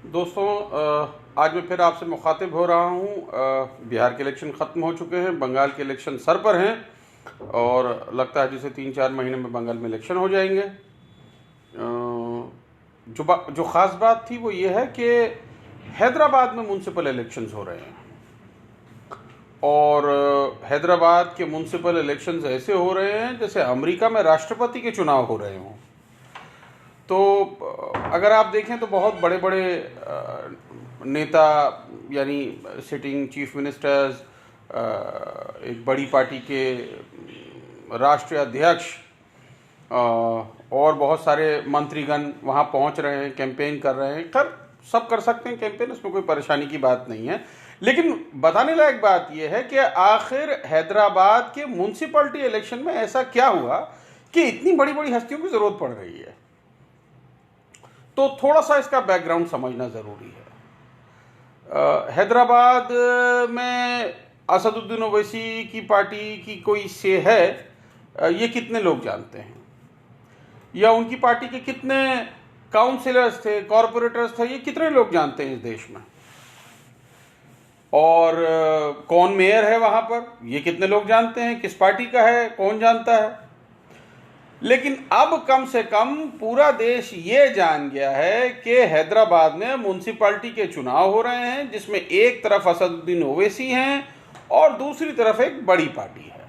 दोस्तों, आज मैं फिर आपसे मुखातिब हो रहा हूँ। बिहार के इलेक्शन ख़त्म हो चुके हैं, बंगाल के इलेक्शन सर पर हैं और लगता है जैसे 3-4 महीने में बंगाल में इलेक्शन हो जाएंगे। जो ख़ास बात थी वो ये है कि हैदराबाद में म्यूनसिपल इलेक्शंस हो रहे हैं और हैदराबाद के म्यूनसिपल इलेक्शंस ऐसे हो रहे हैं जैसे अमेरिका में राष्ट्रपति के चुनाव हो रहे हों। तो अगर आप देखें तो बहुत बड़े बड़े नेता यानी सिटिंग चीफ मिनिस्टर्स, एक बड़ी पार्टी के राष्ट्रीय अध्यक्ष और बहुत सारे मंत्रीगण वहाँ पहुँच रहे हैं, कैंपेन कर रहे हैं। खैर सब कर सकते हैं कैंपेन, उसमें कोई परेशानी की बात नहीं है। लेकिन बताने लायक बात यह है कि आखिर हैदराबाद के म्यूनसिपैलिटी इलेक्शन में ऐसा क्या हुआ कि इतनी बड़ी बड़ी हस्तियों की ज़रूरत पड़ रही है। तो थोड़ा सा इसका बैकग्राउंड समझना ज़रूरी है। हैदराबाद में असदुद्दीन ओवैसी की पार्टी की कोई से है, ये कितने लोग जानते हैं, या उनकी पार्टी के कितने काउंसिलर्स थे, कॉरपोरेटर्स थे, ये कितने लोग जानते हैं इस देश में। और कौन मेयर है वहाँ पर, ये कितने लोग जानते हैं, किस पार्टी का है, कौन जानता है। लेकिन अब कम से कम पूरा देश ये जान गया है कि हैदराबाद में म्यूनसिपैलिटी के चुनाव हो रहे हैं जिसमें एक तरफ असदुद्दीन ओवैसी हैं और दूसरी तरफ एक बड़ी पार्टी है।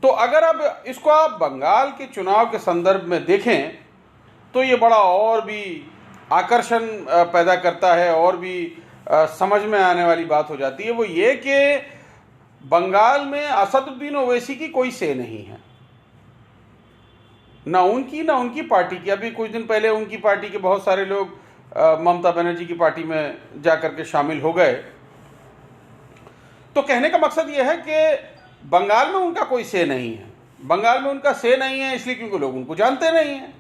तो अगर अब इसको आप बंगाल के चुनाव के संदर्भ में देखें तो ये बड़ा और भी आकर्षण पैदा करता है और भी समझ में आने वाली बात हो जाती है। वो ये कि बंगाल में असदुद्दीन ओवैसी की कोई से नहीं है, ना उनकी पार्टी की। अभी कुछ दिन पहले उनकी पार्टी के बहुत सारे लोग ममता बनर्जी की पार्टी में जाकर के शामिल हो गए। तो कहने का मकसद यह है कि बंगाल में उनका कोई से नहीं है। बंगाल में उनका से नहीं है इसलिए क्योंकि लोग उनको जानते नहीं हैं।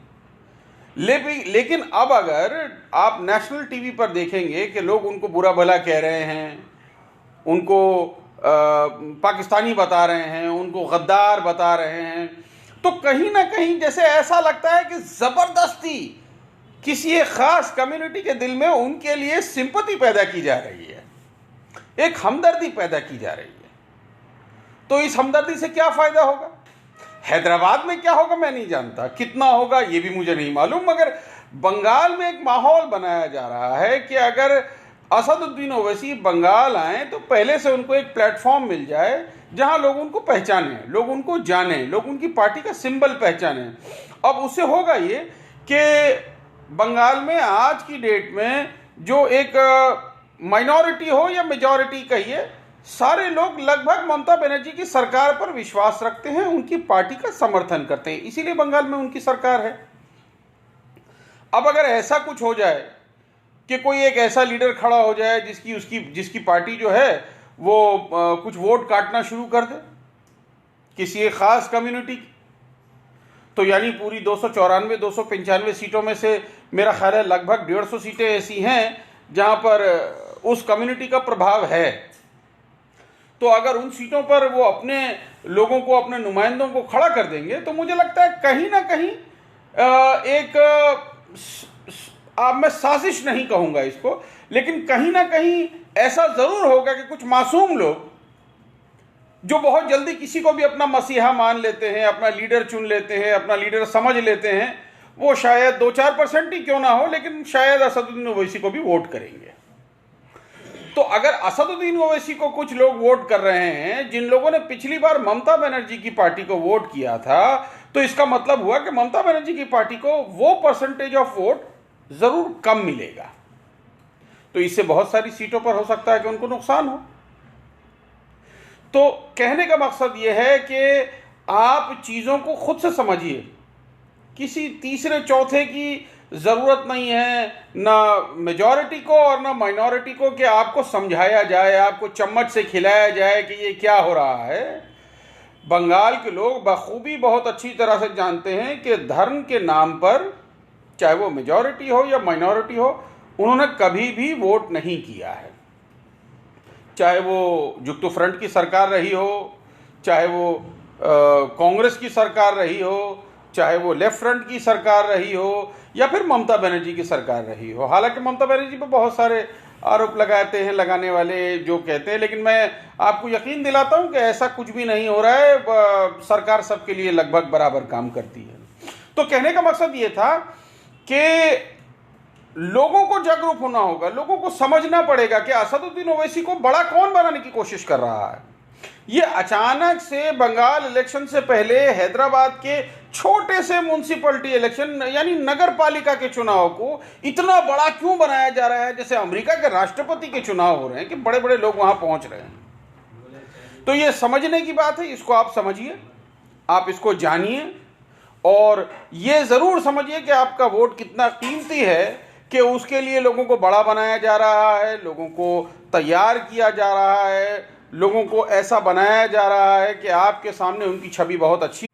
लेकिन अब अगर आप नेशनल टीवी पर देखेंगे कि लोग उनको बुरा भला कह रहे हैं, उनको पाकिस्तानी बता रहे हैं, उनको गद्दार बता रहे हैं, तो कहीं ना कहीं जैसे ऐसा लगता है कि ज़बरदस्ती किसी एक ख़ास कम्युनिटी के दिल में उनके लिए सिंपैथी पैदा की जा रही है, एक हमदर्दी पैदा की जा रही है। तो इस हमदर्दी से क्या फ़ायदा होगा, हैदराबाद में क्या होगा मैं नहीं जानता, कितना होगा ये भी मुझे नहीं मालूम, मगर बंगाल में एक माहौल बनाया जा रहा है कि अगर असदुद्दीन ओवैसी बंगाल आए तो पहले से उनको एक प्लेटफॉर्म मिल जाए जहां लोग उनको पहचाने, लोग उनको जाने, लोग उनकी पार्टी का सिंबल पहचाने। अब उससे होगा ये कि बंगाल में आज की डेट में जो एक माइनॉरिटी हो या मेजॉरिटी कहिए, सारे लोग लगभग ममता बनर्जी की सरकार पर विश्वास रखते हैं, उनकी पार्टी का समर्थन करते हैं, इसीलिए बंगाल में उनकी सरकार है। अब अगर ऐसा कुछ हो जाए कि कोई एक ऐसा लीडर खड़ा हो जाए जिसकी पार्टी जो है वो कुछ वोट काटना शुरू कर दे किसी एक खास कम्युनिटी की, तो यानी पूरी 295 सीटों में से मेरा ख्याल है लगभग 150 सीटें ऐसी हैं जहां पर उस कम्युनिटी का प्रभाव है। तो अगर उन सीटों पर वो अपने लोगों को, अपने नुमाइंदों को खड़ा कर देंगे तो मुझे लगता है कहीं ना कहीं अब मैं साजिश नहीं कहूंगा इसको, लेकिन कहीं ना कहीं ऐसा जरूर होगा कि कुछ मासूम लोग जो बहुत जल्दी किसी को भी अपना मसीहा मान लेते हैं, अपना लीडर चुन लेते हैं, अपना लीडर समझ लेते हैं, वो शायद 2-4% ही क्यों ना हो लेकिन शायद असदुद्दीन ओवैसी को भी वोट करेंगे। तो अगर असदुद्दीन ओवैसी को कुछ लोग वोट कर रहे हैं जिन लोगों ने पिछली बार ममता बनर्जी की पार्टी को वोट किया था, तो इसका मतलब हुआ कि ममता बनर्जी की पार्टी को वो परसेंटेज ऑफ वोट जरूर कम मिलेगा। तो इससे बहुत सारी सीटों पर हो सकता है कि उनको नुकसान हो। तो कहने का मकसद यह है कि आप चीजों को खुद से समझिए, किसी तीसरे चौथे की जरूरत नहीं है, ना मेजॉरिटी को और ना माइनॉरिटी को, कि आपको समझाया जाए, आपको चम्मच से खिलाया जाए कि ये क्या हो रहा है। बंगाल के लोग बखूबी बहुत अच्छी तरह से जानते हैं कि धर्म के नाम पर, चाहे वो मेजॉरिटी हो या माइनॉरिटी हो, उन्होंने कभी भी वोट नहीं किया है। चाहे वो जुक्तो फ्रंट की सरकार रही हो, चाहे वो कांग्रेस की सरकार रही हो, चाहे वो लेफ्ट फ्रंट की सरकार रही हो, या फिर ममता बनर्जी की सरकार रही हो। हालांकि ममता बनर्जी पर बहुत सारे आरोप लगाते हैं लगाने वाले जो कहते हैं, लेकिन मैं आपको यकीन दिलाता हूं कि ऐसा कुछ भी नहीं हो रहा है। सरकार सबके लिए लगभग बराबर काम करती है। तो कहने का मकसद ये था कि लोगों को जागरूक होना होगा, लोगों को समझना पड़ेगा कि असदुद्दीन ओवैसी को बड़ा कौन बनाने की कोशिश कर रहा है। ये अचानक से बंगाल इलेक्शन से पहले हैदराबाद के छोटे से म्युनिसिपैलिटी इलेक्शन यानी नगर पालिका के चुनाव को इतना बड़ा क्यों बनाया जा रहा है, जैसे अमेरिका के राष्ट्रपति के चुनाव हो रहे हैं कि बड़े बड़े लोग वहां पहुंच रहे हैं। तो ये समझने की बात है, इसको आप समझिए, आप इसको जानिए और ये जरूर समझिए कि आपका वोट कितना कीमती है, कि उसके लिए लोगों को बड़ा बनाया जा रहा है, लोगों को तैयार किया जा रहा है, लोगों को ऐसा बनाया जा रहा है कि आपके सामने उनकी छवि बहुत अच्छी।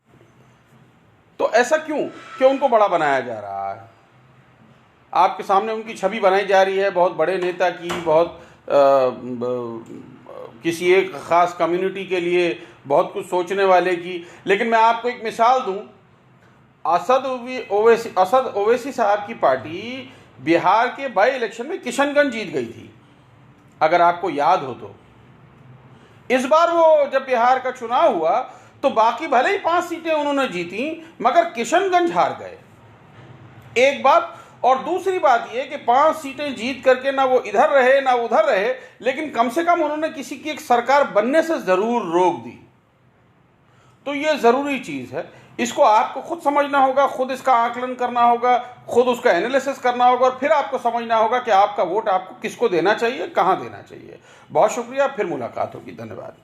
तो ऐसा क्यों कि उनको बड़ा बनाया जा रहा है? आपके सामने उनकी छवि बनाई जा रही है बहुत बड़े नेता की, बहुत किसी एक खास कम्युनिटी के लिए बहुत कुछ सोचने वाले की। लेकिन मैं आपको एक मिसाल दूं, असद ओवैसी साहब की पार्टी बिहार के बाई इलेक्शन में किशनगंज जीत गई थी, अगर आपको याद हो तो। इस बार वो जब बिहार का चुनाव हुआ तो बाकी भले ही 5 सीटें उन्होंने जीती, मगर किशनगंज हार गए। एक बात, और दूसरी बात यह कि 5 सीटें जीत करके ना वो इधर रहे ना उधर रहे, लेकिन कम से कम उन्होंने किसी की एक सरकार बनने से जरूर रोक दी। तो ये जरूरी चीज है, इसको आपको खुद समझना होगा, खुद इसका आकलन करना होगा, खुद उसका एनालिसिस करना होगा और फिर आपको समझना होगा कि आपका वोट आपको किसको देना चाहिए, कहां देना चाहिए। बहुत शुक्रिया, फिर मुलाकात होगी। धन्यवाद।